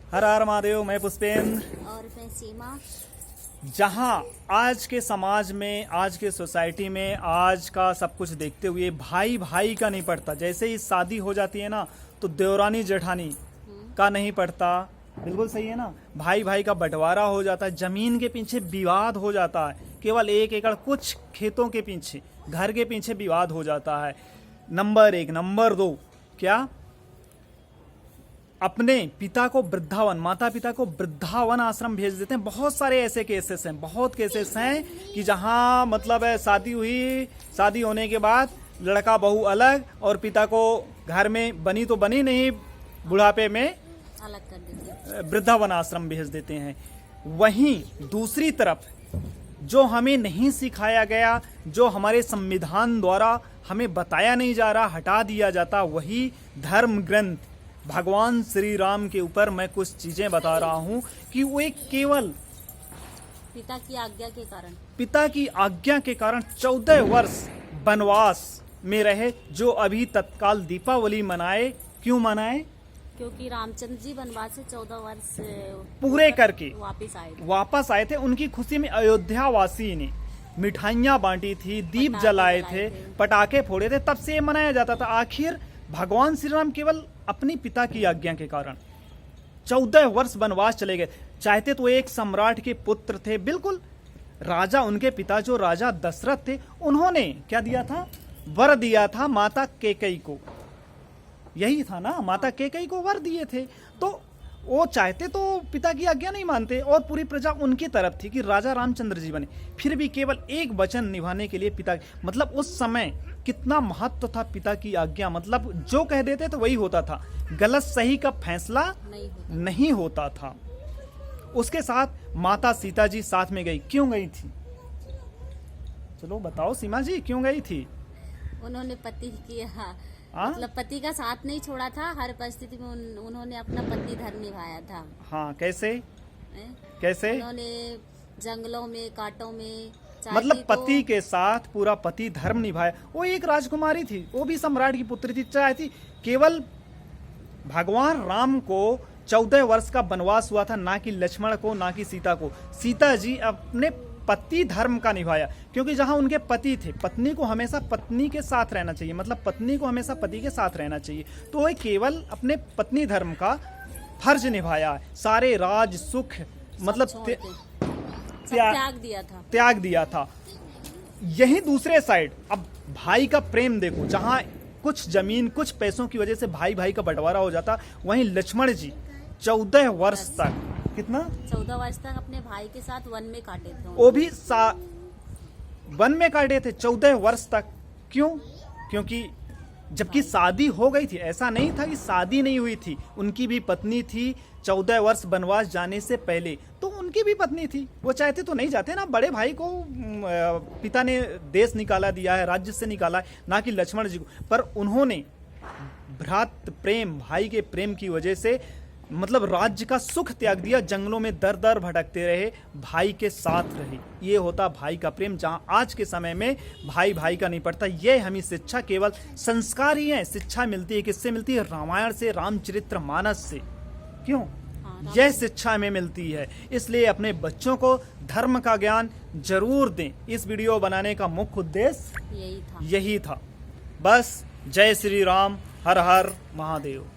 हर हर महादेव। मैं पुष्पेंद्र और मैं सीमा। जहां आज के समाज में, आज के सोसाइटी में, आज का सब कुछ देखते हुए भाई भाई का नहीं पड़ता। जैसे ही शादी हो जाती है ना तो देवरानी जेठानी का नहीं पड़ता। बिल्कुल सही है ना। भाई भाई का बंटवारा हो जाता है, जमीन के पीछे विवाद हो जाता है। केवल 1 एकड़ कुछ खेतों के पीछे, घर के पीछे विवाद हो जाता है। नंबर 1। नंबर 2, क्या अपने पिता को वृद्धावन, माता पिता को वृद्धावन आश्रम भेज देते हैं। बहुत सारे ऐसे केसेस हैं, बहुत केसेस हैं कि जहां मतलब है शादी हुई, शादी होने के बाद लड़का बहू अलग और पिता को घर में बनी तो बनी नहीं, बुढ़ापे में अलग कर देते, वृद्धावन आश्रम भेज देते हैं। वहीं दूसरी तरफ जो हमें नहीं सिखाया गया, जो हमारे संविधान द्वारा हमें बताया नहीं जा रहा, हटा दिया जाता, वही धर्म ग्रंथ भगवान श्री राम के ऊपर मैं कुछ चीजें बता रहा हूं कि वो एक केवल पिता की आज्ञा के कारण 14 वर्ष वनवास में रहे। जो अभी तत्काल दीपावली मनाए, क्यों मनाए? क्योंकि रामचंद्र जी वनवास से 14 वर्ष पूरे करके वापस आए थे। उनकी खुशी में अयोध्या वासी ने मिठाइयाँ बांटी थी, दीप जलाए थे, पटाखे फोड़े थे, तब से ये मनाया जाता था। आखिर भगवान श्री राम केवल अपनी पिता की आज्ञा के कारण 14 वर्ष वनवास चले गए। चाहते तो एक सम्राट के पुत्र थे, बिल्कुल राजा, उनके पिता जो राजा दशरथ थे, उन्होंने क्या दिया था? वर दिया था माता कैकेयी को। यही था ना, माता कैकेयी को वर दिए थे। तो वो चाहते तो पिता की आज्ञा नहीं मानते और पूरी प्रजा उनकी तरफ थी कि राजा रामचंद्र जी बने। फिर भी केवल एक वचन निभाने के लिए पिता, मतलब उस समय कितना महत्व था पिता की आज्ञा। मतलब जो कह देते तो वही होता था, गलत सही का फैसला नहीं होता था। उसके साथ माता सीता जी साथ में गई। क्यों गई थी? चलो बताओ सीमा जी, क्यों गई थी? उन्होंने पति की मतलब पति का साथ नहीं छोड़ा था। हर परिस्थिति में उन्होंने अपना पति धर्म निभाया था। हाँ, कैसे? कैसे? उन्होंने जंगलों में, कांटों में, मतलब पति के साथ पूरा पति धर्म निभाया। वो एक राजकुमारी थी, वो भी सम्राट की पुत्री थी। चाहती केवल भगवान राम को 14 वर्ष का वनवास हुआ था, ना कि लक्ष्मण को, ना कि सीता को। सीता जी अपने पति धर्म का निभाया, क्योंकि जहां उनके पति थे, पत्नी को हमेशा पत्नी के साथ रहना चाहिए, मतलब पत्नी को हमेशा पति के साथ रहना चाहिए। तो वो केवल अपने पत्नी धर्म का फर्ज निभाया। सारे राज सुख मतलब त्याग दिया था। यही दूसरे साइड अब भाई का प्रेम देखो, जहां कुछ जमीन, कुछ पैसों की वजह से भाई भाई का बंटवारा हो जाता, वहीं लक्ष्मण जी 14 वर्ष तक, कितना? 14 वर्ष तक अपने भाई के साथ वन में काटे थे। वो भी वन में काटे थे 14 वर्ष तक। क्यों? क्योंकि जबकि शादी हो गई थी, ऐसा नहीं था कि शादी नहीं हुई थी। उनकी भी पत्नी थी 14 वर्ष वनवास जाने से पहले, तो उनकी भी पत्नी थी। वो चाहते तो नहीं जाते ना। बड़े भाई को पिता ने देश निकाला दिया है, राज्य से निकाला है, ना कि लक्ष्मण जी को। पर उन्होंने भ्रात प्रेम, भाई के प्रेम की वजह से मतलब राज्य का सुख त्याग दिया, जंगलों में दर दर भटकते रहे, भाई के साथ रहे। ये होता भाई का प्रेम, जहां आज के समय में भाई भाई का नहीं पड़ता। ये हमें शिक्षा, केवल संस्कार ही है। शिक्षा मिलती है, किससे मिलती है? रामायण से, रामचरितमानस से। क्यों? यह शिक्षा हमें मिलती है। इसलिए अपने बच्चों को धर्म का ज्ञान जरूर दें। इस वीडियो बनाने का मुख्य उद्देश्य यही था। बस। जय श्री राम। हर हर महादेव।